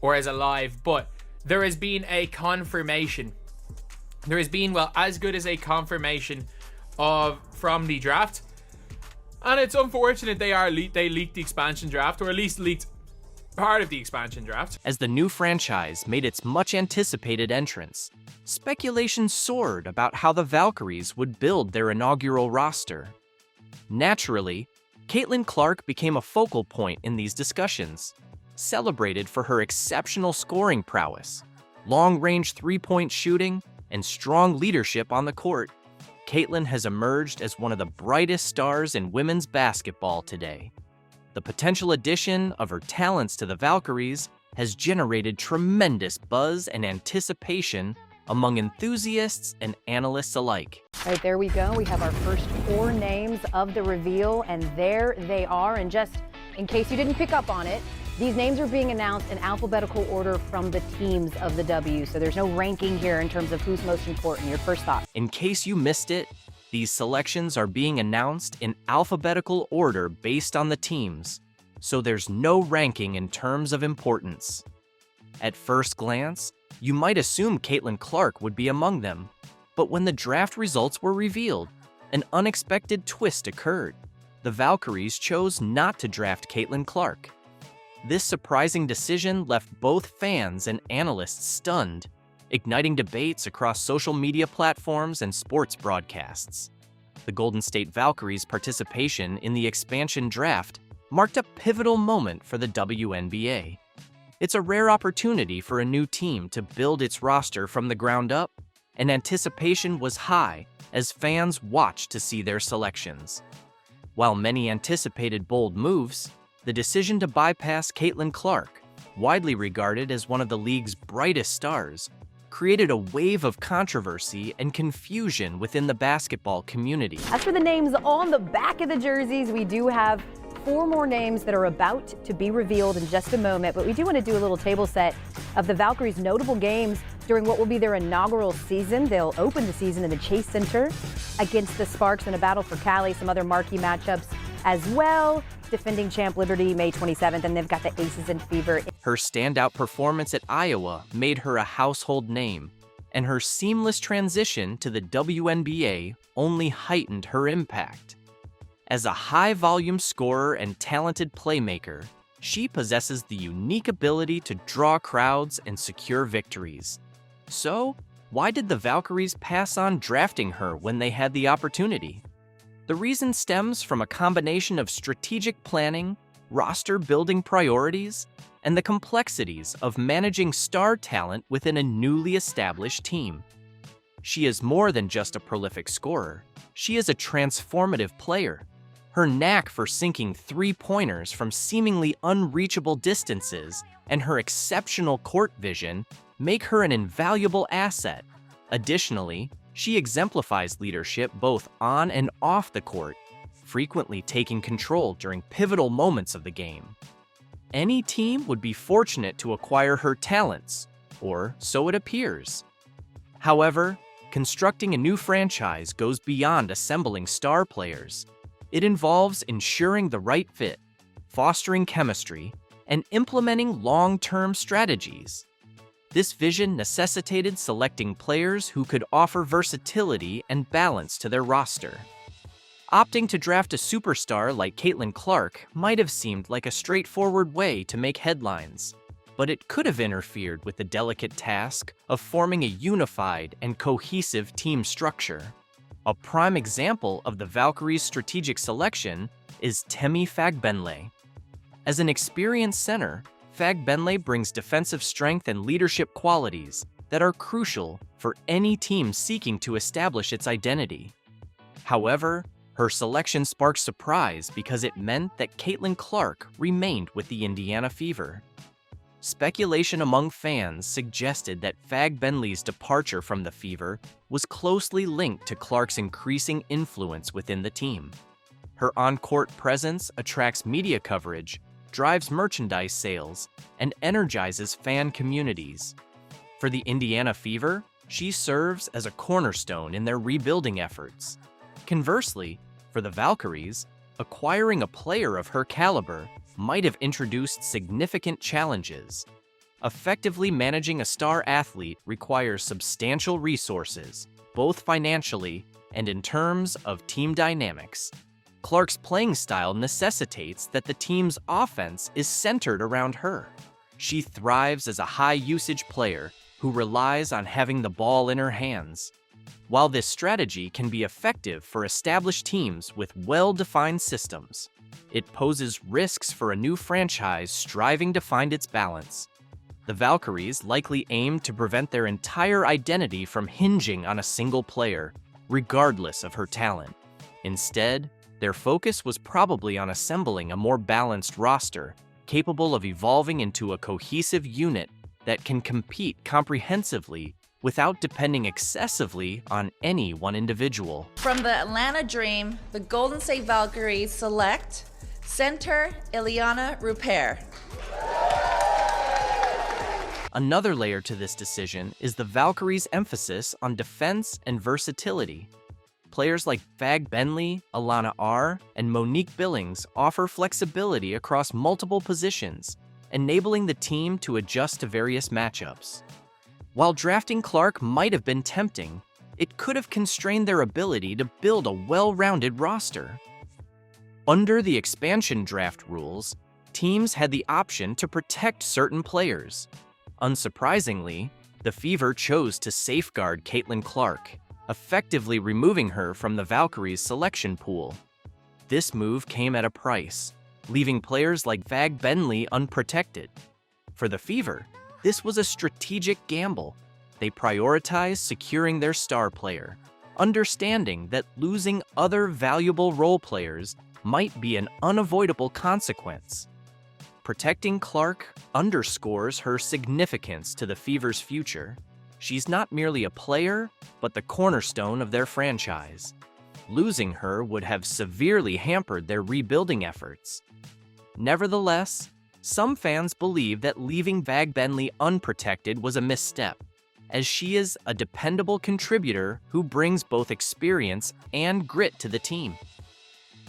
or as alive, but there has been a confirmation. There has been, well, as good as a confirmation from the draft. And it's unfortunate they leaked the expansion draft, or at least leaked part of the expansion draft. As the new franchise made its much-anticipated entrance, speculation soared about how the Valkyries would build their inaugural roster. Naturally, Caitlin Clark became a focal point in these discussions, celebrated for her exceptional scoring prowess, long-range three-point shooting, and strong leadership on the court. Caitlin has emerged as one of the brightest stars in women's basketball today. The potential addition of her talents to the Valkyries has generated tremendous buzz and anticipation among enthusiasts and analysts alike. All right, there we go. We have our first 4 names of the reveal, and there they are. And just in case you didn't pick up on it, these names are being announced in alphabetical order from the teams of the W, so there's no ranking here in terms of who's most important. Your first thought? In case you missed it, these selections are being announced in alphabetical order based on the teams, so there's no ranking in terms of importance. At first glance, you might assume Caitlin Clark would be among them, but when the draft results were revealed, an unexpected twist occurred. The Valkyries chose not to draft Caitlin Clark. This surprising decision left both fans and analysts stunned, igniting debates across social media platforms and sports broadcasts. The Golden State Valkyries' participation in the expansion draft marked a pivotal moment for the WNBA. It's a rare opportunity for a new team to build its roster from the ground up, and anticipation was high as fans watched to see their selections. While many anticipated bold moves, the decision to bypass Caitlin Clark, widely regarded as one of the league's brightest stars, created a wave of controversy and confusion within the basketball community. As for the names on the back of the jerseys, we do have 4 more names that are about to be revealed in just a moment, but we do want to do a little table set of the Valkyries' notable games during what will be their inaugural season. They'll open the season in the Chase Center against the Sparks in a battle for Cali, some other marquee matchups as well. Defending champ Liberty May 27th, and they've got the Aces and Fever. Her standout performance at Iowa made her a household name, and her seamless transition to the WNBA only heightened her impact. As a high-volume scorer and talented playmaker, she possesses the unique ability to draw crowds and secure victories. So, why did the Valkyries pass on drafting her when they had the opportunity? The reason stems from a combination of strategic planning, roster-building priorities, and the complexities of managing star talent within a newly established team. She is more than just a prolific scorer. She is a transformative player. Her knack for sinking three-pointers from seemingly unreachable distances and her exceptional court vision make her an invaluable asset. Additionally, she exemplifies leadership both on and off the court, frequently taking control during pivotal moments of the game. Any team would be fortunate to acquire her talents, or so it appears. However, constructing a new franchise goes beyond assembling star players. It involves ensuring the right fit, fostering chemistry, and implementing long-term strategies. This vision necessitated selecting players who could offer versatility and balance to their roster. Opting to draft a superstar like Caitlin Clark might have seemed like a straightforward way to make headlines, but it could have interfered with the delicate task of forming a unified and cohesive team structure. A prime example of the Valkyries' strategic selection is Temi Fagbenle. As an experienced center, Fagbenle brings defensive strength and leadership qualities that are crucial for any team seeking to establish its identity. However, her selection sparked surprise because it meant that Caitlin Clark remained with the Indiana Fever. Speculation among fans suggested that Fagbenle's departure from the Fever was closely linked to Clark's increasing influence within the team. Her on-court presence attracts media coverage, drives merchandise sales, and energizes fan communities. For the Indiana Fever, she serves as a cornerstone in their rebuilding efforts. Conversely, for the Valkyries, acquiring a player of her caliber might have introduced significant challenges. Effectively managing a star athlete requires substantial resources, both financially and in terms of team dynamics. Clark's playing style necessitates that the team's offense is centered around her. She thrives as a high-usage player who relies on having the ball in her hands. While this strategy can be effective for established teams with well-defined systems, it poses risks for a new franchise striving to find its balance. The Valkyries likely aimed to prevent their entire identity from hinging on a single player, regardless of her talent. Instead, their focus was probably on assembling a more balanced roster, capable of evolving into a cohesive unit that can compete comprehensively without depending excessively on any one individual. From the Atlanta Dream, the Golden State Valkyries select center Ileana Rupert. Another layer to this decision is the Valkyries' emphasis on defense and versatility. Players like Fag Benley, Alana R., and Monique Billings offer flexibility across multiple positions, enabling the team to adjust to various matchups. While drafting Clark might have been tempting, it could have constrained their ability to build a well-rounded roster. Under the expansion draft rules, teams had the option to protect certain players. Unsurprisingly, the Fever chose to safeguard Caitlin Clark, effectively removing her from the Valkyries' selection pool. This move came at a price, leaving players like Fag Benley unprotected. For the Fever, this was a strategic gamble. They prioritized securing their star player, understanding that losing other valuable role players might be an unavoidable consequence. Protecting Clark underscores her significance to the Fever's future. She's not merely a player, but the cornerstone of their franchise. Losing her would have severely hampered their rebuilding efforts. Nevertheless, some fans believe that leaving Fag Benley unprotected was a misstep, as she is a dependable contributor who brings both experience and grit to the team.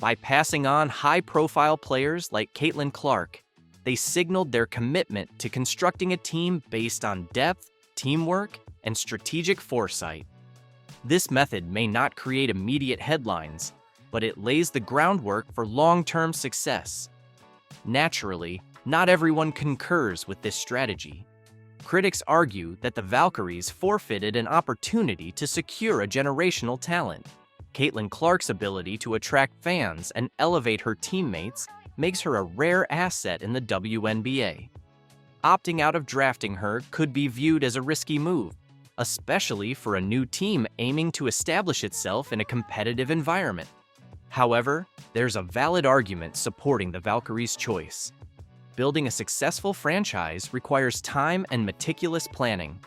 By passing on high-profile players like Caitlin Clark, they signaled their commitment to constructing a team based on depth, teamwork, and strategic foresight. This method may not create immediate headlines, but it lays the groundwork for long-term success. Naturally, not everyone concurs with this strategy. Critics argue that the Valkyries forfeited an opportunity to secure a generational talent. Caitlin Clark's ability to attract fans and elevate her teammates makes her a rare asset in the WNBA. Opting out of drafting her could be viewed as a risky move, especially for a new team aiming to establish itself in a competitive environment. However, there's a valid argument supporting the Valkyries' choice. Building a successful franchise requires time and meticulous planning.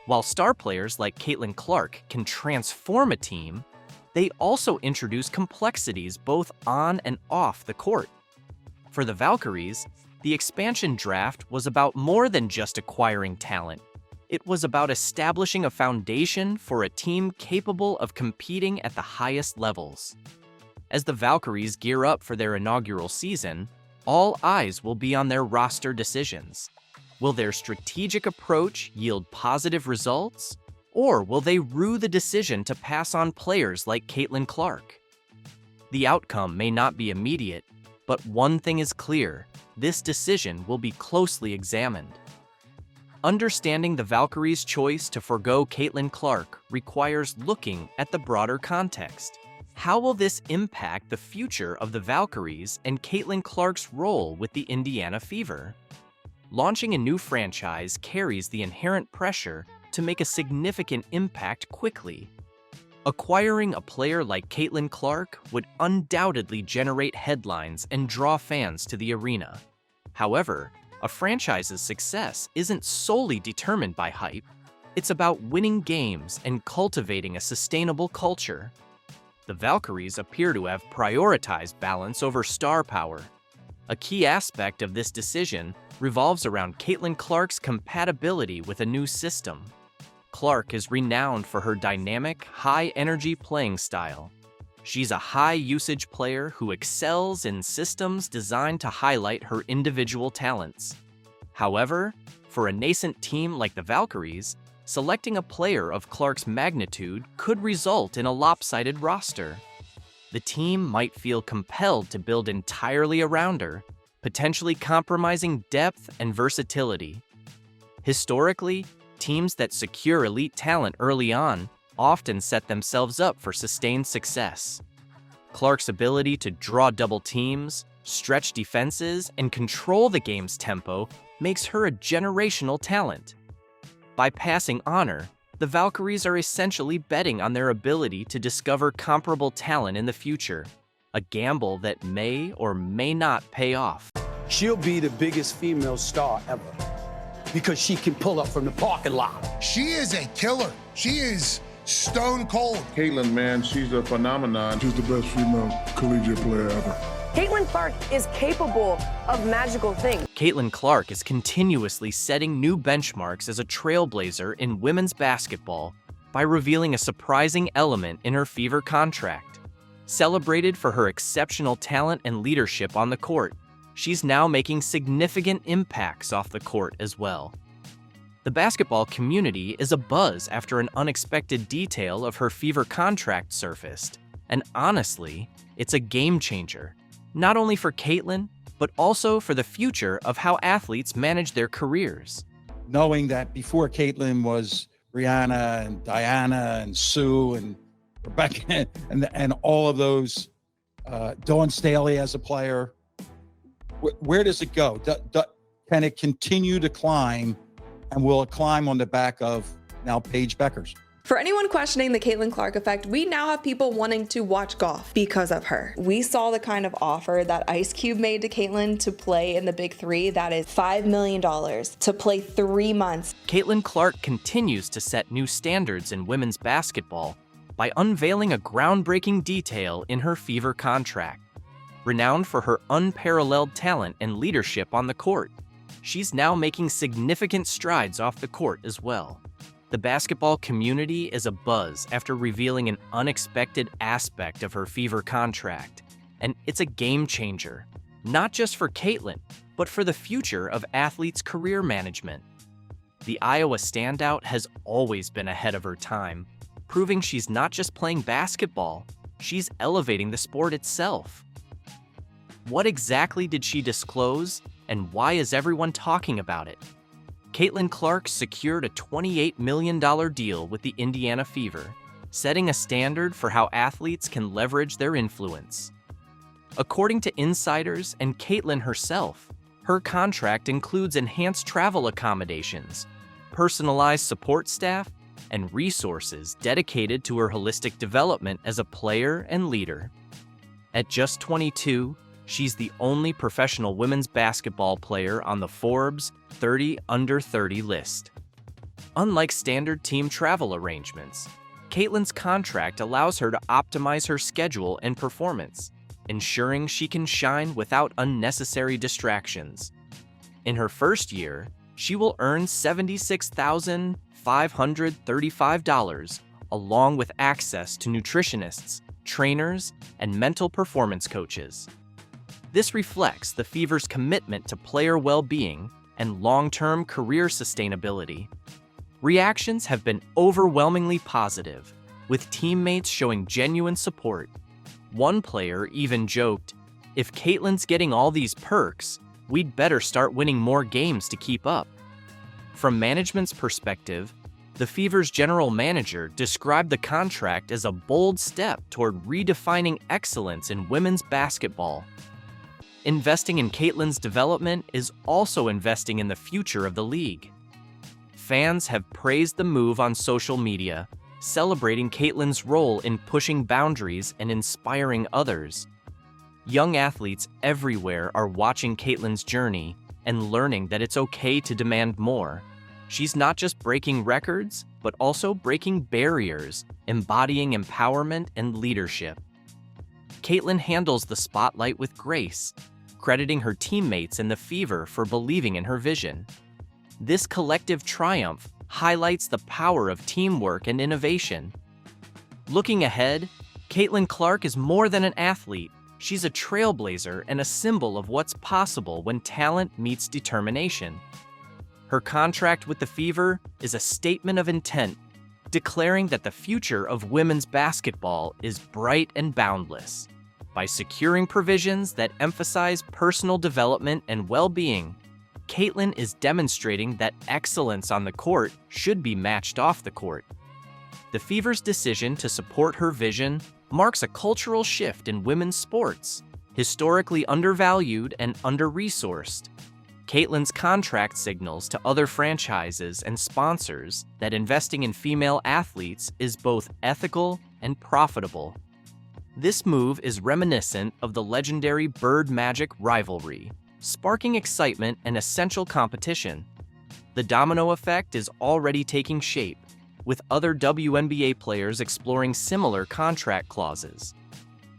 While star players like Caitlin Clark can transform a team, they also introduce complexities both on and off the court. For the Valkyries, the expansion draft was about more than just acquiring talent. It was about establishing a foundation for a team capable of competing at the highest levels. As the Valkyries gear up for their inaugural season, all eyes will be on their roster decisions. Will their strategic approach yield positive results? Or will they rue the decision to pass on players like Caitlin Clark? The outcome may not be immediate, but one thing is clear: this decision will be closely examined. Understanding the Valkyries' choice to forgo Caitlin Clark requires looking at the broader context. How will this impact the future of the Valkyries and Caitlin Clark's role with the Indiana Fever? Launching a new franchise carries the inherent pressure to make a significant impact quickly. Acquiring a player like Caitlin Clark would undoubtedly generate headlines and draw fans to the arena. However, a franchise's success isn't solely determined by hype. It's about winning games and cultivating a sustainable culture. The Valkyries appear to have prioritized balance over star power. A key aspect of this decision revolves around Caitlin Clark's compatibility with a new system. Clark is renowned for her dynamic, high-energy playing style. She's a high-usage player who excels in systems designed to highlight her individual talents. However, For a nascent team like the Valkyries, selecting a player of Clark's magnitude could result in a lopsided roster. The team might feel compelled to build entirely around her, potentially compromising depth and versatility. Historically, teams that secure elite talent early on often set themselves up for sustained success. Clark's ability to draw double teams, stretch defenses, and control the game's tempo makes her a generational talent. By passing on her, the Valkyries are essentially betting on their ability to discover comparable talent in the future, a gamble that may or may not pay off. She'll be the biggest female star ever because she can pull up from the parking lot. She is a killer. She is stone cold. Caitlin, man, she's a phenomenon. She's the best female collegiate player ever. Caitlin Clark is capable of magical things. Caitlin Clark is continuously setting new benchmarks as a trailblazer in women's basketball by revealing a surprising element in her Fever contract. Celebrated for her exceptional talent and leadership on the court, she's now making significant impacts off the court as well. The basketball community is abuzz after an unexpected detail of her Fever contract surfaced, and honestly, it's a game changer. Not only for Caitlin, but also for the future of how athletes manage their careers. Knowing that before Caitlin was Brianna and Diana and Sue and Rebecca and all of those, Dawn Staley as a player, where does it go? Can it continue to climb, and will it climb on the back of now Paige Bueckers? For anyone questioning the Caitlin Clark effect, we now have people wanting to watch golf because of her. We saw the kind of offer that Ice Cube made to Caitlin to play in the Big Three. That is $5 million to play 3 months. Caitlin Clark continues to set new standards in women's basketball by unveiling a groundbreaking detail in her Fever contract. Renowned for her unparalleled talent and leadership on the court, she's now making significant strides off the court as well. The basketball community is abuzz after revealing an unexpected aspect of her Fever contract, and it's a game changer, not just for Caitlin, but for the future of athletes' career management. The Iowa standout has always been ahead of her time, proving she's not just playing basketball, she's elevating the sport itself. What exactly did she disclose, and why is everyone talking about it? Caitlin Clark secured a $28 million deal with the Indiana Fever, setting a standard for how athletes can leverage their influence. According to insiders and Caitlin herself, her contract includes enhanced travel accommodations, personalized support staff, and resources dedicated to her holistic development as a player and leader. At just 22, she's the only professional women's basketball player on the Forbes 30 Under 30 list. Unlike standard team travel arrangements, Caitlin's contract allows her to optimize her schedule and performance, ensuring she can shine without unnecessary distractions. In her first year, she will earn $76,535, along with access to nutritionists, trainers, and mental performance coaches. This reflects the Fever's commitment to player well-being and long-term career sustainability. Reactions have been overwhelmingly positive, with teammates showing genuine support. One player even joked, "If Caitlin's getting all these perks, we'd better start winning more games to keep up." From management's perspective, the Fever's general manager described the contract as a bold step toward redefining excellence in women's basketball. Investing in Caitlin's development is also investing in the future of the league. Fans have praised the move on social media, celebrating Caitlin's role in pushing boundaries and inspiring others. Young athletes everywhere are watching Caitlin's journey and learning that it's okay to demand more. She's not just breaking records, but also breaking barriers, embodying empowerment and leadership. Caitlin handles the spotlight with grace, crediting her teammates and the Fever for believing in her vision. This collective triumph highlights the power of teamwork and innovation. Looking ahead, Caitlin Clark is more than an athlete. She's a trailblazer and a symbol of what's possible when talent meets determination. Her contract with the Fever is a statement of intent, declaring that the future of women's basketball is bright and boundless. By securing provisions that emphasize personal development and well-being, Caitlin is demonstrating that excellence on the court should be matched off the court. The Fever's decision to support her vision marks a cultural shift in women's sports, historically undervalued and under-resourced. Caitlin's contract signals to other franchises and sponsors that investing in female athletes is both ethical and profitable. This move is reminiscent of the legendary Bird Magic rivalry, sparking excitement and essential competition. The domino effect is already taking shape, with other WNBA players exploring similar contract clauses.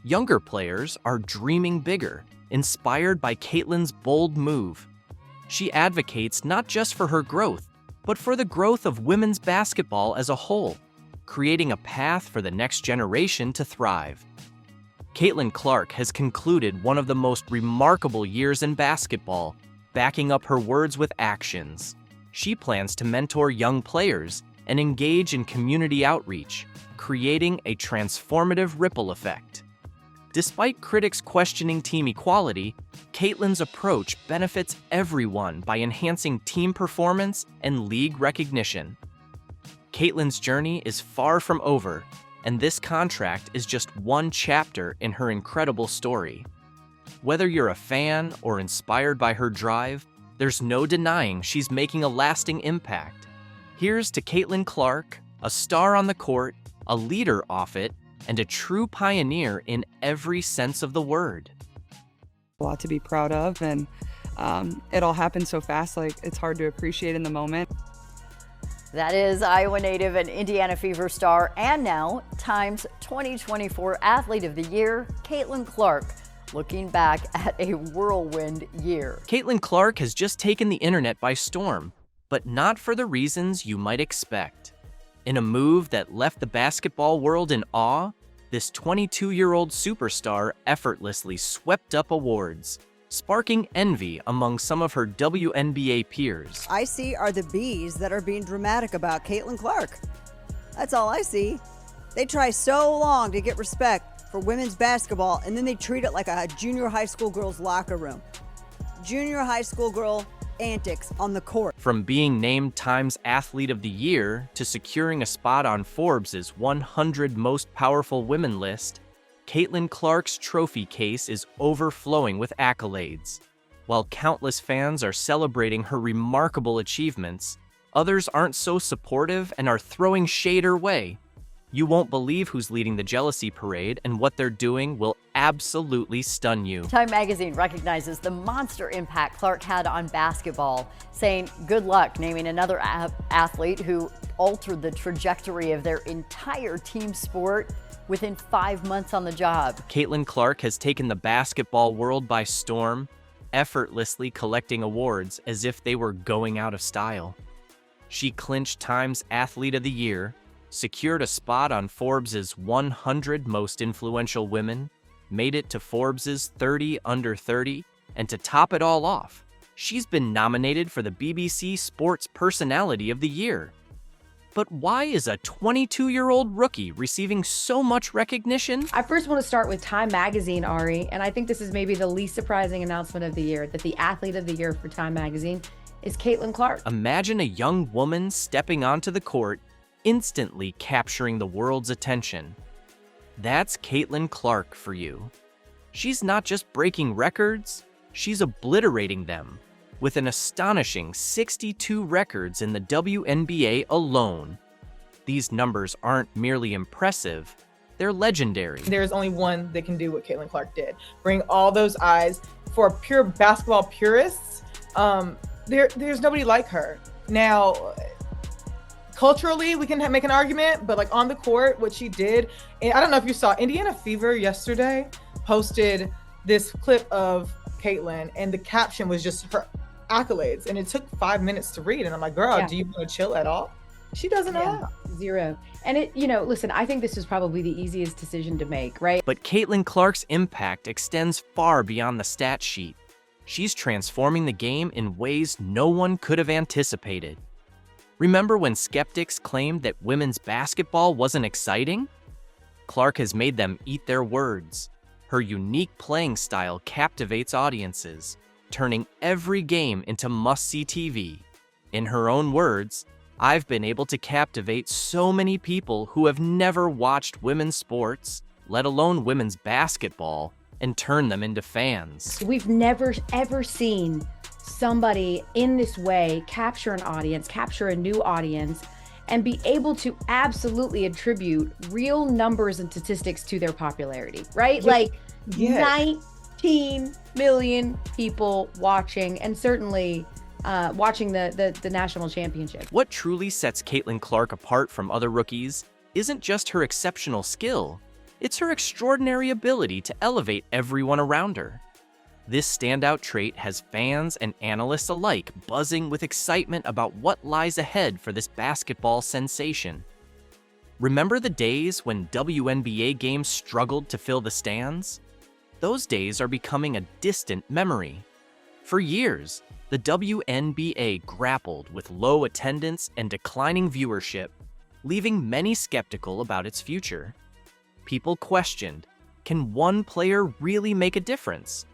Younger players are dreaming bigger, inspired by Caitlin's bold move. She advocates not just for her growth, but for the growth of women's basketball as a whole, creating a path for the next generation to thrive. Caitlin Clark has concluded one of the most remarkable years in basketball, backing up her words with actions. She plans to mentor young players and engage in community outreach, creating a transformative ripple effect. Despite critics questioning team equality, Caitlin's approach benefits everyone by enhancing team performance and league recognition. Caitlin's journey is far from over, and this contract is just one chapter in her incredible story. Whether you're a fan or inspired by her drive, there's no denying she's making a lasting impact. Here's to Caitlin Clark, a star on the court, a leader off it, and a true pioneer in every sense of the word. A lot to be proud of, and it all happened so fast, like it's hard to appreciate in the moment. That is Iowa native and Indiana Fever star, and now Time's 2024 Athlete of the Year, Caitlin Clark, looking back at a whirlwind year. Caitlin Clark has just taken the internet by storm, but not for the reasons you might expect. In a move that left the basketball world in awe, this 22-year-old superstar effortlessly swept up awards, sparking envy among some of her WNBA peers. I see are the bees that are being dramatic about Caitlin Clark. That's all I see. They try so long to get respect for women's basketball, and then they treat it like a junior high school girl's locker room. Junior high school girl antics on the court. From being named Time's Athlete of the Year to securing a spot on Forbes' 100 Most Powerful Women list, Caitlin Clark's trophy case is overflowing with accolades. While countless fans are celebrating her remarkable achievements, others aren't so supportive and are throwing shade her way. You won't believe who's leading the jealousy parade, and what they're doing will absolutely stun you. Time magazine recognizes the monster impact Clark had on basketball, saying good luck naming another athlete who altered the trajectory of their entire team sport within 5 months on the job. Caitlin Clark has taken the basketball world by storm, effortlessly collecting awards as if they were going out of style. She clinched Time's Athlete of the Year, secured a spot on Forbes' 100 Most Influential Women, made it to Forbes' 30 Under 30, and to top it all off, she's been nominated for the BBC Sports Personality of the Year. But why is a 22-year-old rookie receiving so much recognition? I first want to start with Time Magazine, Ari, and I think this is maybe the least surprising announcement of the year, that the Athlete of the Year for Time Magazine is Caitlin Clark. Imagine a young woman stepping onto the court, instantly capturing the world's attention. That's Caitlin Clark for you. She's not just breaking records, she's obliterating them, with an astonishing 62 records in the WNBA alone. These numbers aren't merely impressive, they're legendary. There's only one that can do what Caitlin Clark did. Bring all those eyes. For pure basketball purists, there's nobody like her. Now, culturally, we can make an argument, but like on the court, what she did, and I don't know if you saw, Indiana Fever yesterday posted this clip of Caitlin, and the caption was just her accolades, and it took 5 minutes to read, and I'm like, girl, do you want to chill at all? She doesn't know. Zero. And it, listen, I think this is probably the easiest decision to make, right? But Caitlin Clark's impact extends far beyond the stat sheet. she's transforming the game in ways no one could have anticipated. Remember when skeptics claimed that women's basketball wasn't exciting? Clark has made them eat their words. Her unique playing style captivates audiences, turning every game into must-see TV. In her own words, "I've been able to captivate so many people who have never watched women's sports, let alone women's basketball, and turn them into fans." We've never, ever seen somebody in this way capture an audience, capture a new audience, and be able to absolutely attribute real numbers and statistics to their popularity, right? Like 19 million people watching, and certainly watching the national championship. What truly sets Caitlin Clark apart from other rookies isn't just her exceptional skill, it's her extraordinary ability to elevate everyone around her. This standout trait has fans and analysts alike buzzing with excitement about what lies ahead for this basketball sensation. Remember the days when WNBA games struggled to fill the stands? Those days are becoming a distant memory. For years, the WNBA grappled with low attendance and declining viewership, leaving many skeptical about its future. People questioned, can one player really make a difference?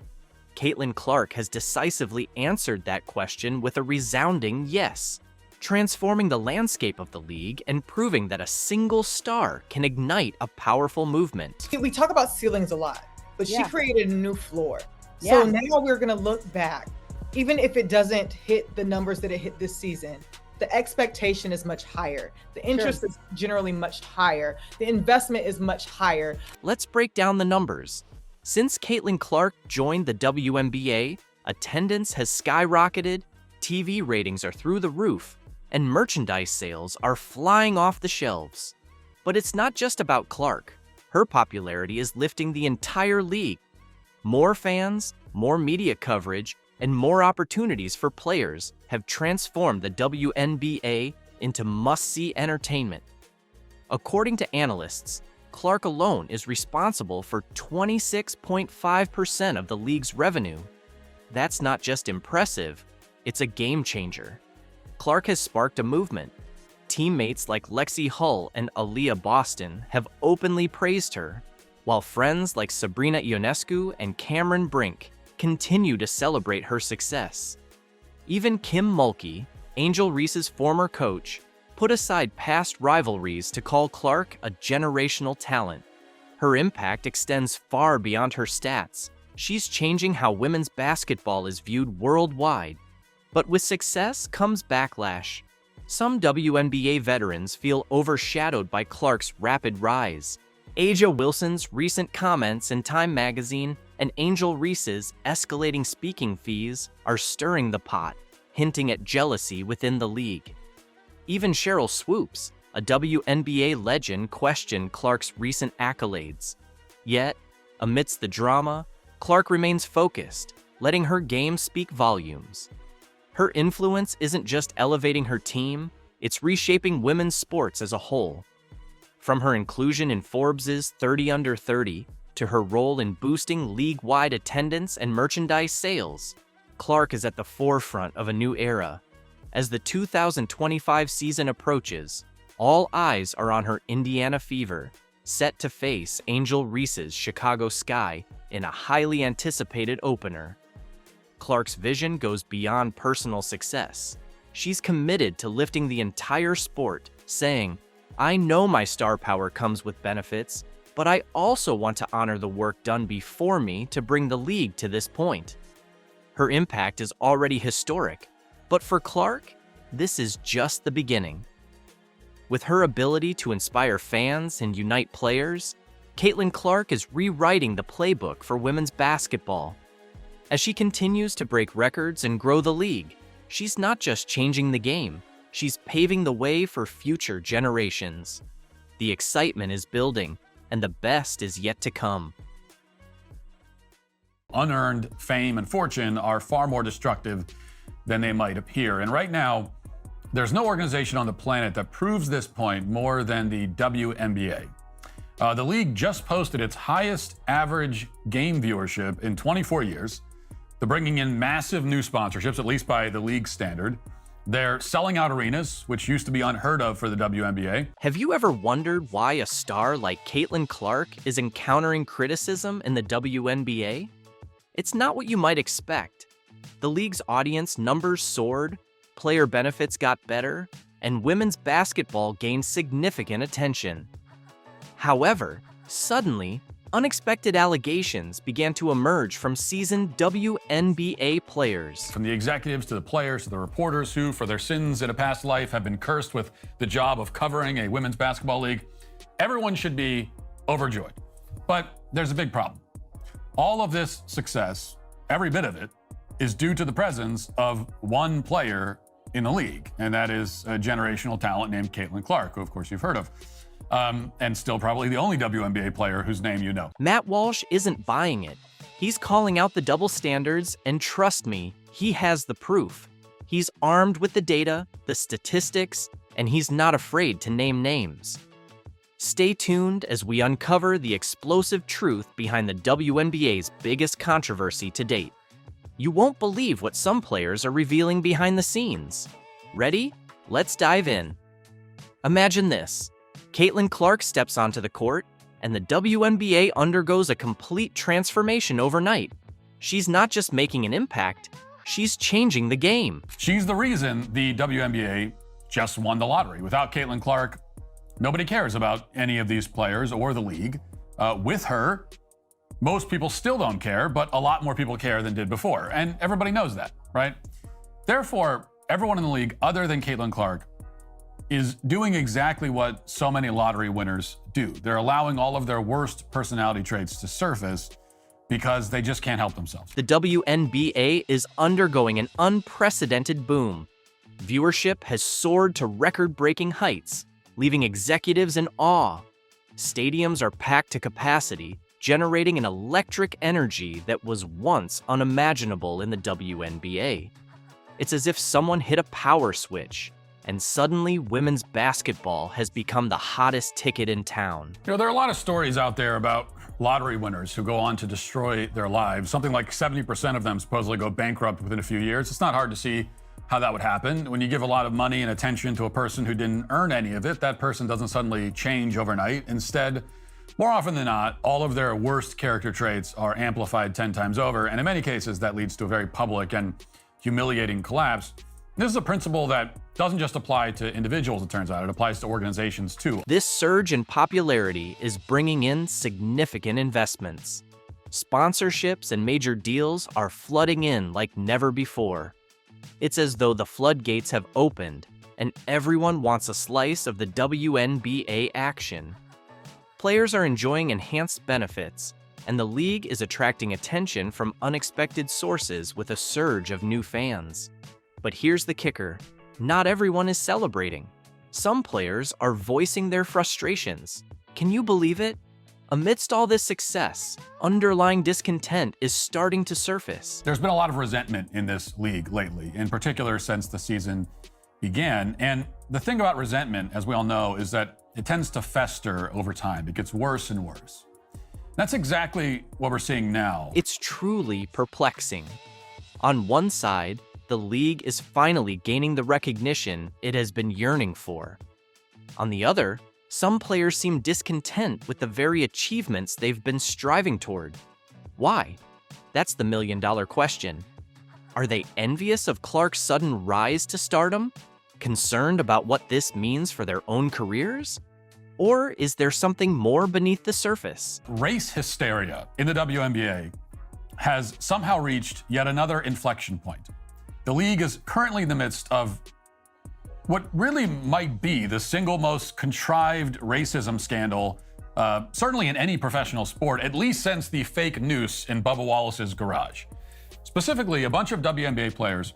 Caitlin Clark has decisively answered that question with a resounding yes, transforming the landscape of the league and proving that a single star can ignite a powerful movement. We talk about ceilings a lot, but she created a new floor. So now we're going to look back. Even if it doesn't hit the numbers that it hit this season, the expectation is much higher. The interest is generally much higher. The investment is much higher. Let's break down the numbers. Since Caitlin Clark joined the WNBA, attendance has skyrocketed, TV ratings are through the roof, and merchandise sales are flying off the shelves. But it's not just about Clark. Her popularity is lifting the entire league. More fans, more media coverage, and more opportunities for players have transformed the WNBA into must-see entertainment. According to analysts, Clark alone is responsible for 26.5% of the league's revenue. That's not just impressive, it's a game changer. Clark has sparked a movement. Teammates like Lexi Hull and Aaliyah Boston have openly praised her, while friends like Sabrina Ionescu and Cameron Brink continue to celebrate her success. Even Kim Mulkey, Angel Reese's former coach, put aside past rivalries to call Clark a generational talent. Her impact extends far beyond her stats. She's changing how women's basketball is viewed worldwide. But with success comes backlash. Some WNBA veterans feel overshadowed by Clark's rapid rise. Aja Wilson's recent comments in Time magazine and Angel Reese's escalating speaking fees are stirring the pot, hinting at jealousy within the league. Even Cheryl Swoops, a WNBA legend, questioned Clark's recent accolades. Yet, amidst the drama, Clark remains focused, letting her game speak volumes. Her influence isn't just elevating her team, it's reshaping women's sports as a whole. From her inclusion in Forbes' 30 Under 30 to her role in boosting league-wide attendance and merchandise sales, Clark is at the forefront of a new era. As the 2025 season approaches, all eyes are on her Indiana Fever, set to face Angel Reese's Chicago Sky in a highly anticipated opener. Clark's vision goes beyond personal success. She's committed to lifting the entire sport, saying, "I know my star power comes with benefits, but I also want to honor the work done before me to bring the league to this point." Her impact is already historic, but for Clark, this is just the beginning. With her ability to inspire fans and unite players, Caitlin Clark is rewriting the playbook for women's basketball. As she continues to break records and grow the league, she's not just changing the game, she's paving the way for future generations. The excitement is building, and the best is yet to come. Unearned fame and fortune are far more destructive than they might appear. And right now, there's no organization on the planet that proves this point more than the WNBA. The league just posted its highest average game viewership in 24 years, They're bringing in massive new sponsorships, at least by the league standard. They're selling out arenas, which used to be unheard of for the WNBA. Have you ever wondered why a star like Caitlin Clark is encountering criticism in the WNBA? It's not what you might expect. The league's audience numbers soared, player benefits got better, and women's basketball gained significant attention. However, suddenly, unexpected allegations began to emerge from seasoned WNBA players. From the executives to the players to the reporters who, for their sins in a past life, have been cursed with the job of covering a women's basketball league, everyone should be overjoyed. But there's a big problem. All of this success, every bit of it, is due to the presence of one player in the league, and that is a generational talent named Caitlin Clark, who of course you've heard of. And still probably the only WNBA player whose name you know. Matt Walsh isn't buying it. He's calling out the double standards, and trust me, he has the proof. He's armed with the data, the statistics, and he's not afraid to name names. Stay tuned as we uncover the explosive truth behind the WNBA's biggest controversy to date. You won't believe what some players are revealing behind the scenes. Ready? Let's dive in. Imagine this. Caitlin Clark steps onto the court, and the WNBA undergoes a complete transformation overnight. She's not just making an impact, she's changing the game. She's the reason the WNBA just won the lottery. Without Caitlin Clark, nobody cares about any of these players or the league. With her, most people still don't care, but a lot more people care than did before. And everybody knows that, right? Therefore, everyone in the league other than Caitlin Clark is doing exactly what so many lottery winners do. They're allowing all of their worst personality traits to surface because they just can't help themselves. The WNBA is undergoing an unprecedented boom. Viewership has soared to record-breaking heights, leaving executives in awe. Stadiums are packed to capacity, generating an electric energy that was once unimaginable in the WNBA. It's as if someone hit a power switch, and suddenly women's basketball has become the hottest ticket in town. You know, there are a lot of stories out there about lottery winners who go on to destroy their lives. Something like 70% of them supposedly go bankrupt within a few years. It's not hard to see how that would happen. When you give a lot of money and attention to a person who didn't earn any of it, that person doesn't suddenly change overnight. Instead, more often than not, all of their worst character traits are amplified 10 times over, and in many cases, that leads to a very public and humiliating collapse. This is a principle that doesn't just apply to individuals, it turns out. It applies to organizations, too. This surge in popularity is bringing in significant investments. Sponsorships and major deals are flooding in like never before. It's as though the floodgates have opened, and everyone wants a slice of the WNBA action. Players are enjoying enhanced benefits, and the league is attracting attention from unexpected sources with a surge of new fans. But here's the kicker. Not everyone is celebrating. Some players are voicing their frustrations. Can you believe it? Amidst all this success, underlying discontent is starting to surface. There's been a lot of resentment in this league lately, in particular since the season began. And the thing about resentment, as we all know, is that it tends to fester over time. It gets worse and worse. That's exactly what we're seeing now. It's truly perplexing. On one side, the league is finally gaining the recognition it has been yearning for. On the other, some players seem discontent with the very achievements they've been striving toward. Why? That's the million-dollar question. Are they envious of Clark's sudden rise to stardom? Concerned about what this means for their own careers? Or is there something more beneath the surface? Race hysteria in the WNBA has somehow reached yet another inflection point. The league is currently in the midst of what really might be the single most contrived racism scandal, certainly in any professional sport, at least since the fake noose in Bubba Wallace's garage. Specifically, a bunch of WNBA players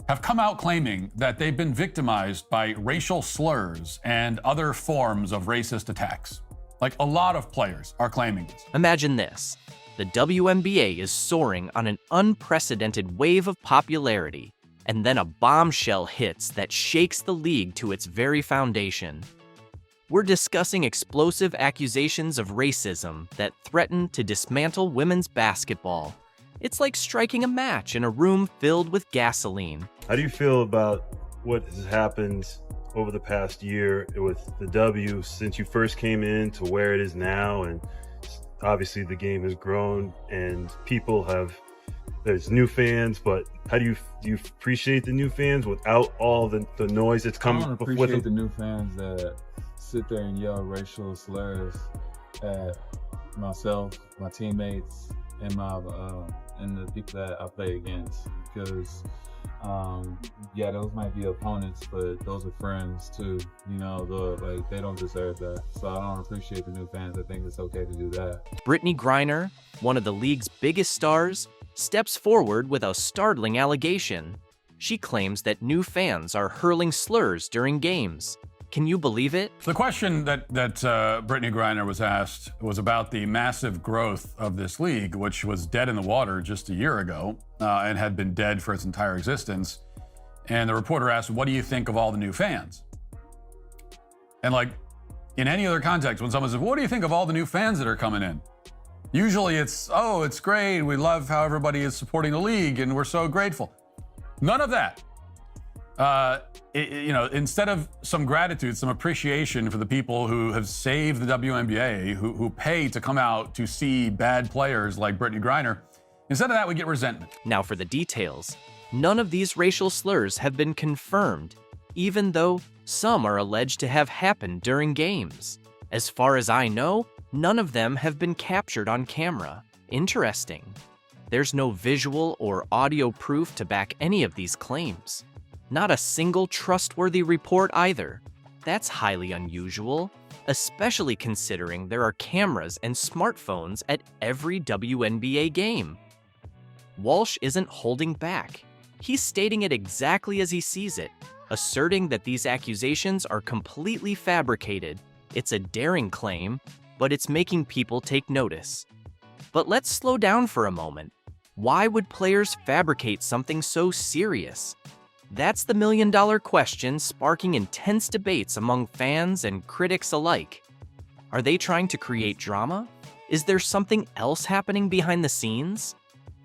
have come out claiming that they've been victimized by racial slurs and other forms of racist attacks. Like, a lot of players are claiming this. Imagine this. The WNBA is soaring on an unprecedented wave of popularity, and then a bombshell hits that shakes the league to its very foundation. We're discussing explosive accusations of racism that threaten to dismantle women's basketball. It's like striking a match in a room filled with gasoline. How do you feel about what has happened over the past year with the W since you first came in to where it is now? And obviously the game has grown and there's new fans, but how do you appreciate the new fans without all the noise that's coming with them? I appreciate the new fans that sit there and yell racial slurs at myself, my teammates, and the people that I play against, because yeah, those might be opponents, but those are friends too. They don't deserve that. So I don't appreciate the new fans. I think it's okay to do that. Brittany Griner, one of the league's biggest stars, steps forward with a startling allegation. She claims that new fans are hurling slurs during games. Can you believe it? The question that Brittany Griner was asked was about the massive growth of this league, which was dead in the water just a year ago and had been dead for its entire existence. And the reporter asked, what do you think of all the new fans? And like in any other context, when someone says, what do you think of all the new fans that are coming in? Usually it's, oh, it's great. We love how everybody is supporting the league and we're so grateful. None of that. Instead of some gratitude, some appreciation for the people who have saved the WNBA, who pay to come out to see bad players like Brittany Griner, instead of that, we get resentment. Now for the details. None of these racial slurs have been confirmed, even though some are alleged to have happened during games. As far as I know, none of them have been captured on camera. Interesting. There's no visual or audio proof to back any of these claims. Not a single trustworthy report either. That's highly unusual, especially considering there are cameras and smartphones at every WNBA game. Walsh isn't holding back. He's stating it exactly as he sees it, asserting that these accusations are completely fabricated. It's a daring claim, but it's making people take notice. But let's slow down for a moment. Why would players fabricate something so serious? That's the million-dollar question sparking intense debates among fans and critics alike. Are they trying to create drama? Is there something else happening behind the scenes?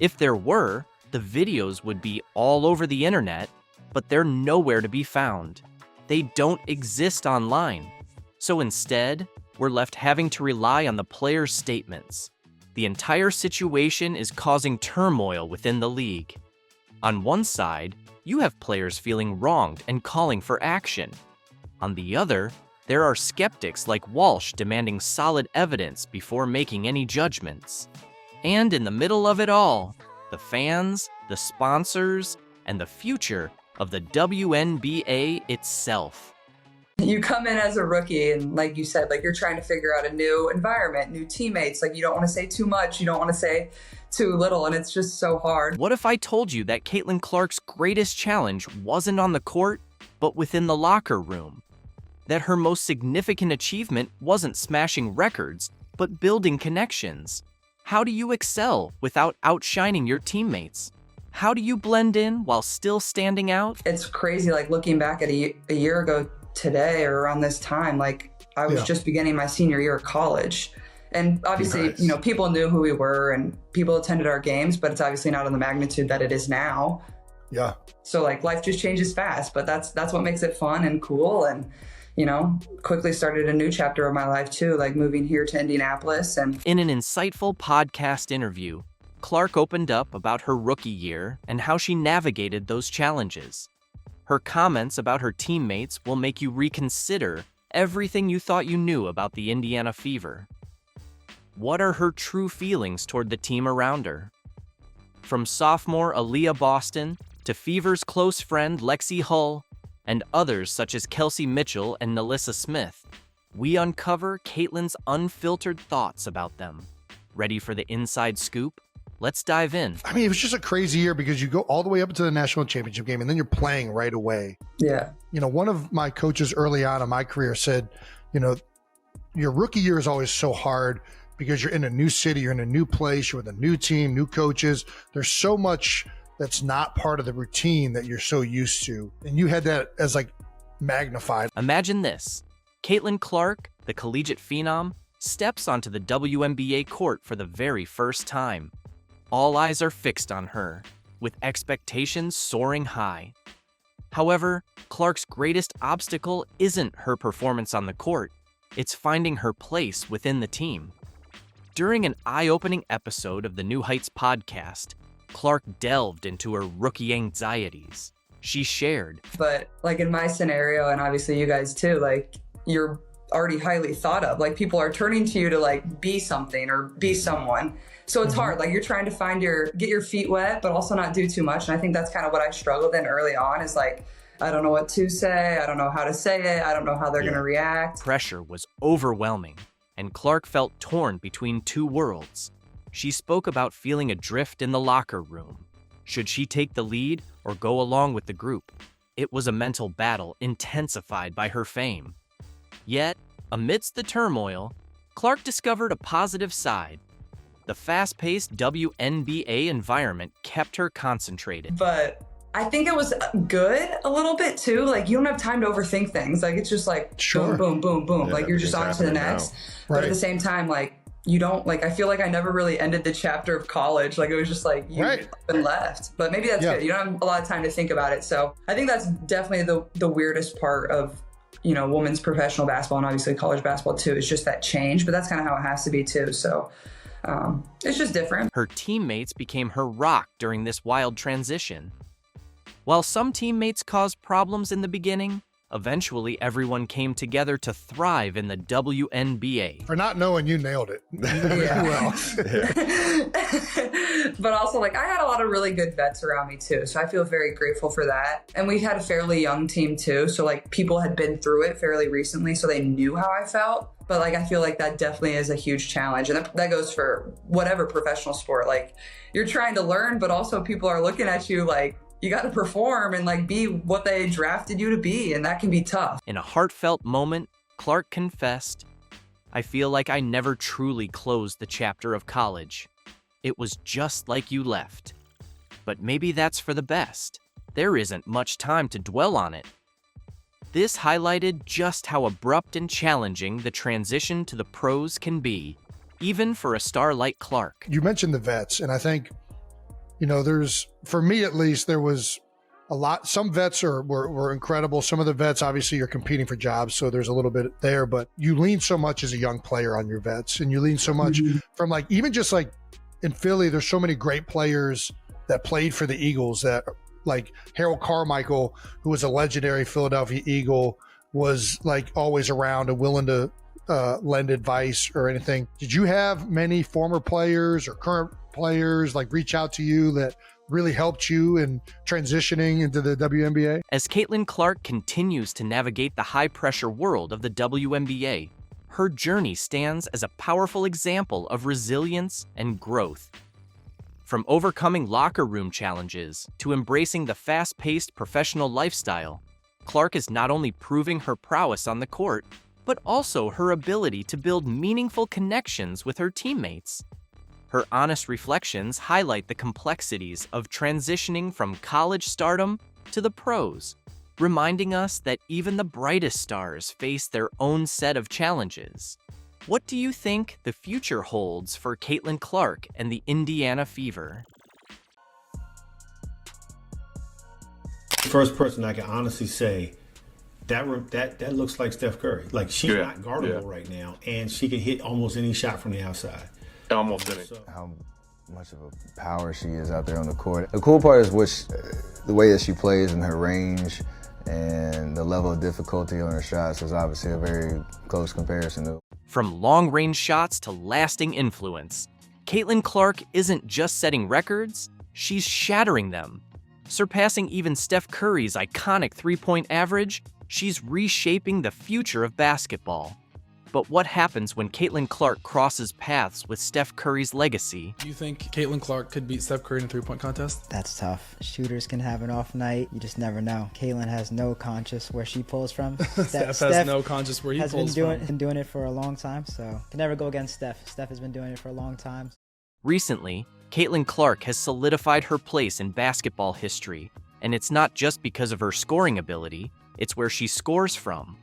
If there were, the videos would be all over the internet, but they're nowhere to be found. They don't exist online. So instead, we're left having to rely on the players' statements. The entire situation is causing turmoil within the league. On one side, you have players feeling wronged and calling for action. On the other, there are skeptics like Walsh demanding solid evidence before making any judgments. And in the middle of it all, the fans, the sponsors, and the future of the WNBA itself. You come in as a rookie and like you said, you're trying to figure out a new environment, new teammates. You don't want to say too much. You don't want to say too little, and it's just so hard. What if I told you that Caitlin Clark's greatest challenge wasn't on the court, but within the locker room? That her most significant achievement wasn't smashing records, but building connections? How do you excel without outshining your teammates? How do you blend in while still standing out? It's crazy, looking back at a year ago today or around this time, I was just beginning my senior year of college. And obviously, people knew who we were and people attended our games, but it's obviously not on the magnitude that it is now. Yeah. So life just changes fast, but that's what makes it fun and cool. And, quickly started a new chapter of my life too, moving here to Indianapolis. And in an insightful podcast interview, Clark opened up about her rookie year and how she navigated those challenges. Her comments about her teammates will make you reconsider everything you thought you knew about the Indiana Fever. What are her true feelings toward the team around her? From sophomore Aaliyah Boston to Fever's close friend Lexi Hull and others such as Kelsey Mitchell and Nalissa Smith, we uncover Caitlin's unfiltered thoughts about them. Ready for the inside scoop? Let's dive in. I mean, it was just a crazy year because you go all the way up to the national championship game and then you're playing right away. Yeah. One of my coaches early on in my career said, your rookie year is always so hard because you're in a new city, you're in a new place, you're with a new team, new coaches. There's so much that's not part of the routine that you're so used to. And you had that as magnified. Imagine this. Caitlin Clark, the collegiate phenom, steps onto the WNBA court for the very first time. all eyes are fixed on her, with expectations soaring high. However, Clark's greatest obstacle isn't her performance on the court, it's finding her place within the team. During an eye-opening episode of the New Heights podcast, Clark delved into her rookie anxieties. She shared, But like in my scenario, and obviously you guys too, like you're already highly thought of. Like people are turning to you to like be something or be someone. So it's hard. Like you're trying to get your feet wet, but also not do too much. And I think that's kind of what I struggled in early on is like, I don't know what to say. I don't know how to say it. I don't know how they're going to react. Pressure was overwhelming, and Clark felt torn between two worlds. She spoke about feeling adrift in the locker room. Should she take the lead or go along with the group? It was a mental battle intensified by her fame. Yet, amidst the turmoil, Clark discovered a positive side. The fast-paced WNBA environment kept her concentrated. But I think it was good a little bit too. Like you don't have time to overthink things. Like it's just like boom, boom, boom, boom. Yeah, like you're just on to the next. But at the same time, like you don't like, I feel like I never really ended the chapter of college. Like it was just like you been left, but maybe that's good. You don't have a lot of time to think about it. So I think that's definitely the weirdest part of, women's professional basketball and obviously college basketball too. It's just that change, but that's kind of how it has to be too. So it's just different. Her teammates became her rock during this wild transition. While some teammates caused problems in the beginning, eventually everyone came together to thrive in the WNBA. For not knowing, you nailed it. Well. But also, like, I had a lot of really good vets around me, too. So I feel very grateful for that. And we had a fairly young team, too. So, like, people had been through it fairly recently, so they knew how I felt. But, like, I feel like that definitely is a huge challenge. And that goes for whatever professional sport. Like, you're trying to learn, but also people are looking at you like, you got to perform and like be what they drafted you to be, and that can be tough. In a heartfelt moment, Clark confessed, "I feel like I never truly closed the chapter of college. It was just like you left. But maybe that's for the best. There isn't much time to dwell on it." This highlighted just how abrupt and challenging the transition to the pros can be, even for a star like Clark. You mentioned the vets, and I think for me at least, there was a lot. Some vets were incredible. Some of the vets, obviously, you're competing for jobs, so there's a little bit there. But you lean so much as a young player on your vets, and you lean so much from like even just like in Philly. There's so many great players that played for the Eagles that like Harold Carmichael, who was a legendary Philadelphia Eagle, was like always around and willing to lend advice or anything. Did you have many former players or current players like reach out to you that really helped you in transitioning into the WNBA? As Caitlin Clark continues to navigate the high-pressure world of the WNBA, her journey stands as a powerful example of resilience and growth. From overcoming locker room challenges to embracing the fast-paced professional lifestyle, Clark is not only proving her prowess on the court, but also her ability to build meaningful connections with her teammates. Her honest reflections highlight the complexities of transitioning from college stardom to the pros, reminding us that even the brightest stars face their own set of challenges. What do you think the future holds for Caitlin Clark and the Indiana Fever? The first person I can honestly say that looks like Steph Curry. Like she's not guardable right now, and she can hit almost any shot from the outside. Almost did it. How much of a power she is out there on the court. The cool part is the way that she plays and her range and the level of difficulty on her shots is obviously a very close comparison to. From long-range shots to lasting influence, Caitlin Clark isn't just setting records, she's shattering them. Surpassing even Steph Curry's iconic three-point average, she's reshaping the future of basketball. But what happens when Caitlin Clark crosses paths with Steph Curry's legacy? Do you think Caitlin Clark could beat Steph Curry in a three-point contest? That's tough. Shooters can have an off night. You just never know. Caitlin has no conscience where she pulls from. Steph has no conscience where he pulls from. Been doing it for a long time, so can never go against Steph. Steph has been doing it for a long time. Recently, Caitlin Clark has solidified her place in basketball history, and it's not just because of her scoring ability, it's where she scores from.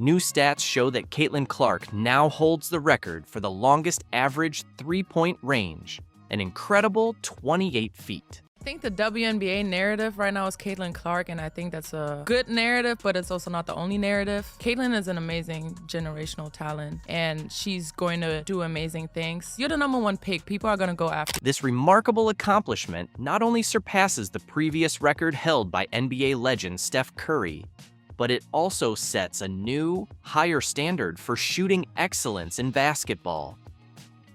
New stats show that Caitlin Clark now holds the record for the longest average three-point range, an incredible 28 feet. I think the WNBA narrative right now is Caitlin Clark, and I think that's a good narrative, but it's also not the only narrative. Caitlin is an amazing generational talent, and she's going to do amazing things. You're the #1 pick. People are going to go after. This remarkable accomplishment not only surpasses the previous record held by NBA legend Steph Curry, but it also sets a new, higher standard for shooting excellence in basketball.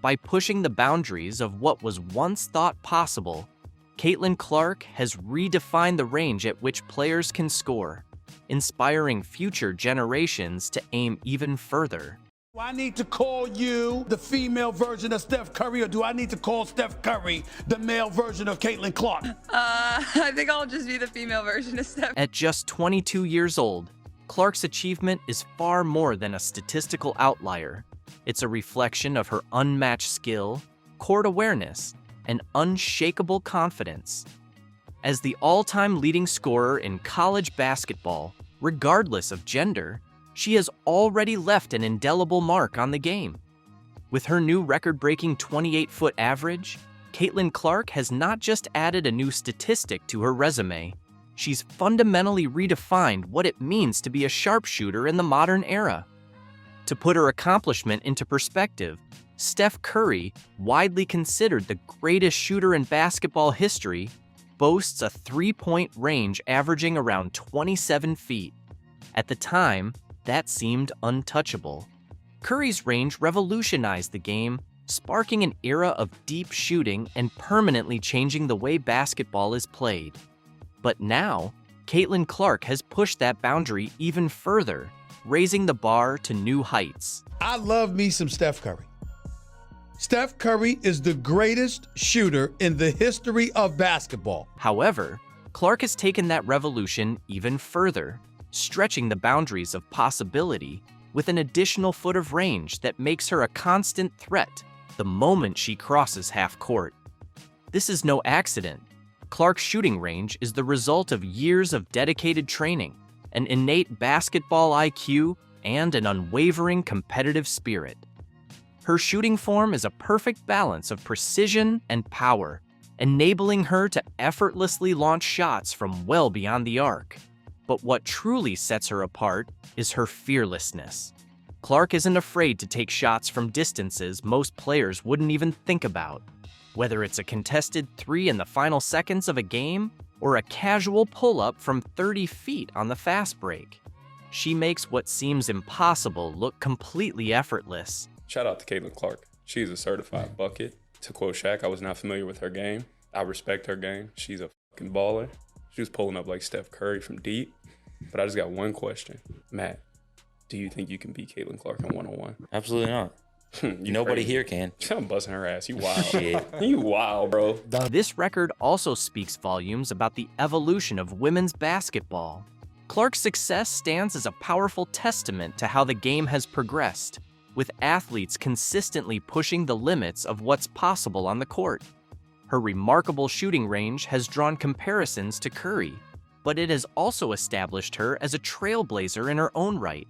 By pushing the boundaries of what was once thought possible, Caitlin Clark has redefined the range at which players can score, inspiring future generations to aim even further. Do I need to call you the female version of Steph Curry, or do I need to call Steph Curry the male version of Caitlin Clark? I think I'll just be the female version of Steph. At just 22 years old, Clark's achievement is far more than a statistical outlier. It's a reflection of her unmatched skill, court awareness, and unshakable confidence. As the all-time leading scorer in college basketball, regardless of gender, she has already left an indelible mark on the game. With her new record-breaking 28-foot average, Caitlin Clark has not just added a new statistic to her resume, she's fundamentally redefined what it means to be a sharpshooter in the modern era. To put her accomplishment into perspective, Steph Curry, widely considered the greatest shooter in basketball history, boasts a three-point range averaging around 27 feet. At the time, that seemed untouchable. Curry's range revolutionized the game, sparking an era of deep shooting and permanently changing the way basketball is played. But now, Caitlin Clark has pushed that boundary even further, raising the bar to new heights. I love me some Steph Curry. Steph Curry is the greatest shooter in the history of basketball. However, Clark has taken that revolution even further, stretching the boundaries of possibility with an additional foot of range that makes her a constant threat the moment she crosses half court. This is no accident. Clark's shooting range is the result of years of dedicated training, an innate basketball IQ, and an unwavering competitive spirit. Her shooting form is a perfect balance of precision and power, enabling her to effortlessly launch shots from well beyond the arc. But what truly sets her apart is her fearlessness. Clark isn't afraid to take shots from distances most players wouldn't even think about. Whether it's a contested three in the final seconds of a game or a casual pull-up from 30 feet on the fast break, she makes what seems impossible look completely effortless. Shout out to Caitlin Clark. She's a certified bucket. To quote Shaq, I was not familiar with her game. I respect her game. She's a fucking baller. She was pulling up like Steph Curry from deep. But I just got one question. Matt, do you think you can beat Caitlin Clark in one-on-one? Absolutely not. Nobody here can. I'm busting her ass. You wild. Shit. You wild, bro. This record also speaks volumes about the evolution of women's basketball. Clark's success stands as a powerful testament to how the game has progressed, with athletes consistently pushing the limits of what's possible on the court. Her remarkable shooting range has drawn comparisons to Curry, but it has also established her as a trailblazer in her own right,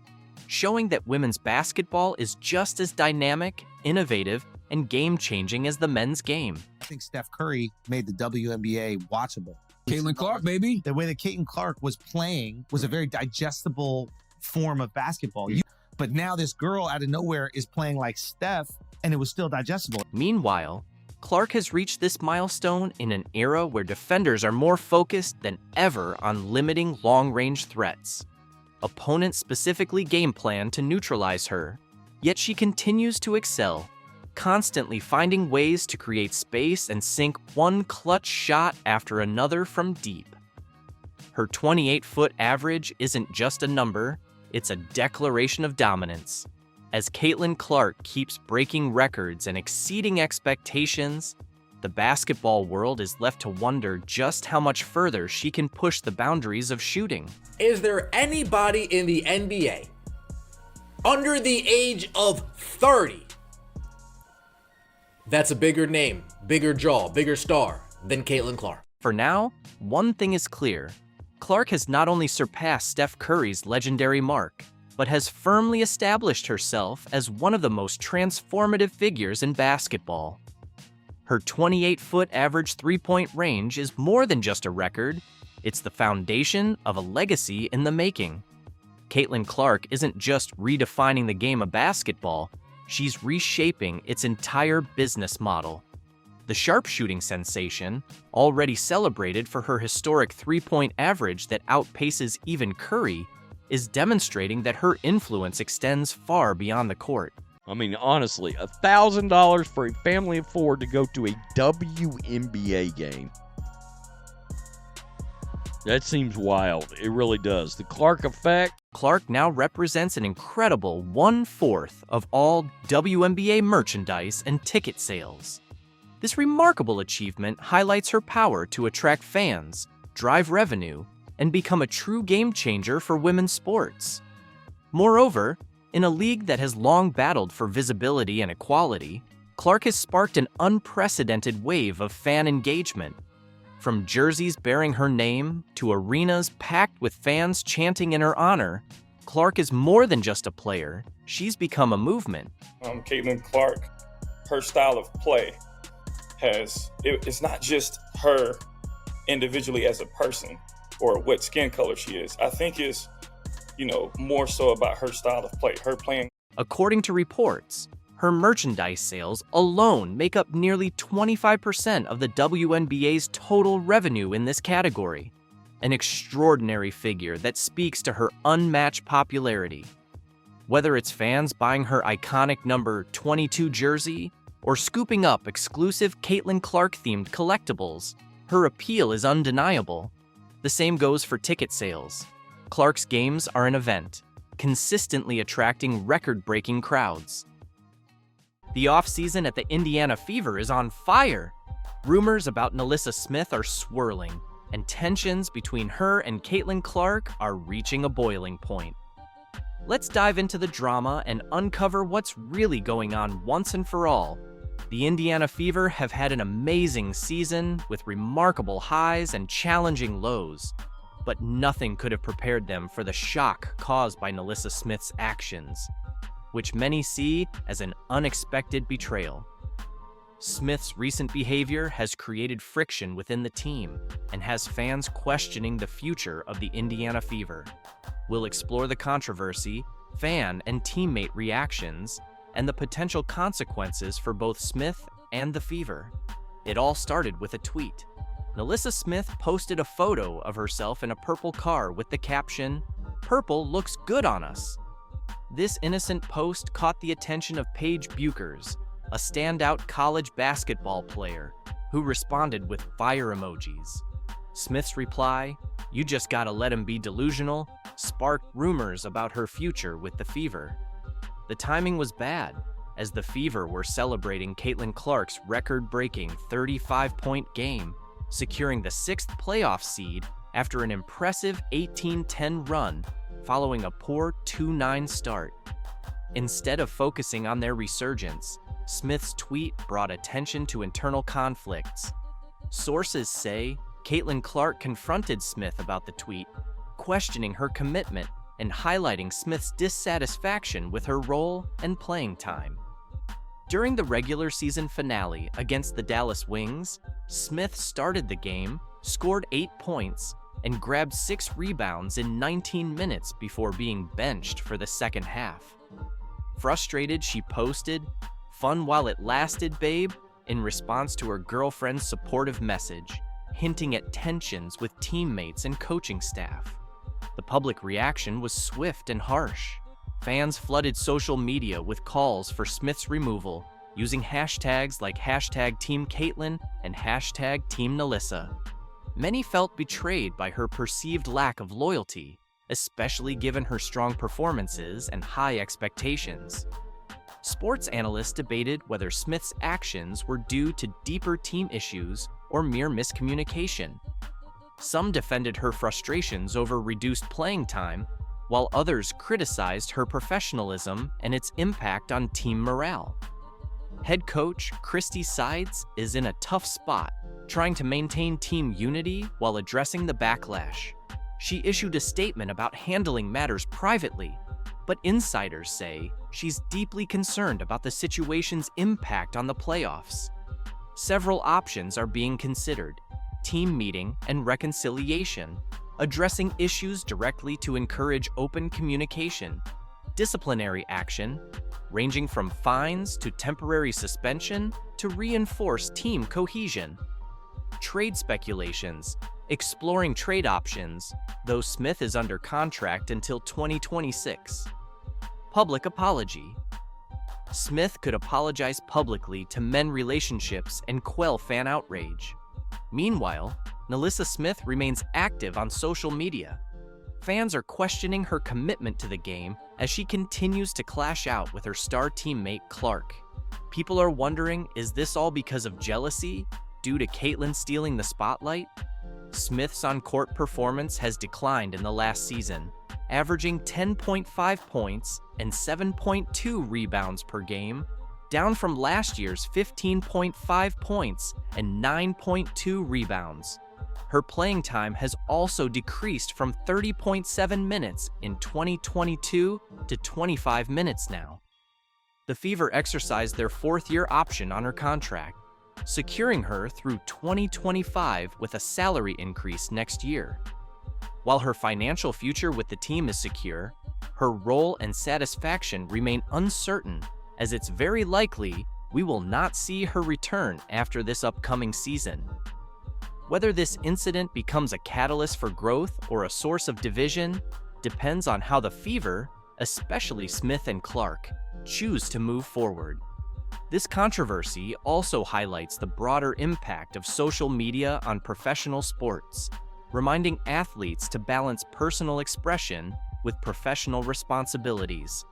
showing that women's basketball is just as dynamic, innovative, and game-changing as the men's game. I think Steph Curry made the WNBA watchable. Caitlin Clark, baby. The way that Caitlin Clark was playing was a very digestible form of basketball. But now this girl out of nowhere is playing like Steph, and it was still digestible. Meanwhile, Clark has reached this milestone in an era where defenders are more focused than ever on limiting long-range threats. Opponents specifically game plan to neutralize her, yet she continues to excel, constantly finding ways to create space and sink one clutch shot after another from deep. Her 28-foot average isn't just a number, it's a declaration of dominance. As Caitlin Clark keeps breaking records and exceeding expectations, the basketball world is left to wonder just how much further she can push the boundaries of shooting. Is there anybody in the NBA under the age of 30 that's a bigger name, bigger jaw, bigger star than Caitlin Clark? For now, one thing is clear. Clark has not only surpassed Steph Curry's legendary mark, but has firmly established herself as one of the most transformative figures in basketball. Her 28-foot average three-point range is more than just a record. It's the foundation of a legacy in the making. Caitlin Clark isn't just redefining the game of basketball, she's reshaping its entire business model. The sharpshooting sensation, already celebrated for her historic three-point average that outpaces even Curry, is demonstrating that her influence extends far beyond the court. I mean, honestly, $1,000 for a family of 4 to go to a WNBA game. That seems wild. It really does. The Clark effect. Clark now represents an incredible 1/4 of all WNBA merchandise and ticket sales. This remarkable achievement highlights her power to attract fans, drive revenue, and become a true game changer for women's sports. Moreover, in a league that has long battled for visibility and equality, Clark has sparked an unprecedented wave of fan engagement. From jerseys bearing her name to arenas packed with fans chanting in her honor, Clark is more than just a player. She's become a movement. Caitlin Clark, her style of play it's not just her individually as a person or what skin color she is. I think it's, more so about her style of play, her playing. According to reports, her merchandise sales alone make up nearly 25% of the WNBA's total revenue in this category, an extraordinary figure that speaks to her unmatched popularity. Whether it's fans buying her iconic number 22 jersey or scooping up exclusive Caitlin Clark-themed collectibles, her appeal is undeniable. The same goes for ticket sales. Clark's games are an event, consistently attracting record-breaking crowds. The offseason at the Indiana Fever is on fire. Rumors about NaLyssa Smith are swirling, and tensions between her and Caitlin Clark are reaching a boiling point. Let's dive into the drama and uncover what's really going on once and for all. The Indiana Fever have had an amazing season with remarkable highs and challenging lows, but nothing could have prepared them for the shock caused by NaLyssa Smith's actions, which many see as an unexpected betrayal. Smith's recent behavior has created friction within the team and has fans questioning the future of the Indiana Fever. We'll explore the controversy, fan and teammate reactions, and the potential consequences for both Smith and the Fever. It all started with a tweet. NaLyssa Smith posted a photo of herself in a purple car with the caption, "Purple looks good on us." This innocent post caught the attention of Paige Buchers, a standout college basketball player, who responded with fire emojis. Smith's reply, "You just gotta let him be delusional," sparked rumors about her future with the Fever. The timing was bad, as the Fever were celebrating Caitlin Clark's record-breaking 35-point game, securing the 6th playoff seed after an impressive 18-10 run following a poor 2-9 start. Instead of focusing on their resurgence, Smith's tweet brought attention to internal conflicts. Sources say Caitlin Clark confronted Smith about the tweet, questioning her commitment and highlighting Smith's dissatisfaction with her role and playing time. During the regular season finale against the Dallas Wings, Smith started the game, scored 8 points, and grabbed 6 rebounds in 19 minutes before being benched for the second half. Frustrated, she posted, "Fun while it lasted, babe," in response to her girlfriend's supportive message, hinting at tensions with teammates and coaching staff. The public reaction was swift and harsh. Fans flooded social media with calls for Smith's removal, using hashtags like #TeamCaitlin and #TeamNaLyssa. Many felt betrayed by her perceived lack of loyalty, especially given her strong performances and high expectations. Sports analysts debated whether Smith's actions were due to deeper team issues or mere miscommunication. Some defended her frustrations over reduced playing time, while others criticized her professionalism and its impact on team morale. Head coach Christy Sides is in a tough spot, trying to maintain team unity while addressing the backlash. She issued a statement about handling matters privately, but insiders say she's deeply concerned about the situation's impact on the playoffs. Several options are being considered: team meeting and reconciliation, addressing issues directly to encourage open communication, disciplinary action, ranging from fines to temporary suspension to reinforce team cohesion, trade speculations, exploring trade options, though Smith is under contract until 2026. Public apology. Smith could apologize publicly to mend relationships and quell fan outrage. Meanwhile, NaLyssa Smith remains active on social media. Fans are questioning her commitment to the game as she continues to clash out with her star teammate Clark. People are wondering, is this all because of jealousy due to Caitlin stealing the spotlight? Smith's on-court performance has declined in the last season, averaging 10.5 points and 7.2 rebounds per game, down from last year's 15.5 points and 9.2 rebounds. Her playing time has also decreased from 30.7 minutes in 2022 to 25 minutes now. The Fever exercised their fourth-year option on her contract, securing her through 2025 with a salary increase next year. While her financial future with the team is secure, her role and satisfaction remain uncertain, as it's very likely we will not see her return after this upcoming season. Whether this incident becomes a catalyst for growth or a source of division depends on how the Fever, especially Smith and Clark, choose to move forward. This controversy also highlights the broader impact of social media on professional sports, reminding athletes to balance personal expression with professional responsibilities.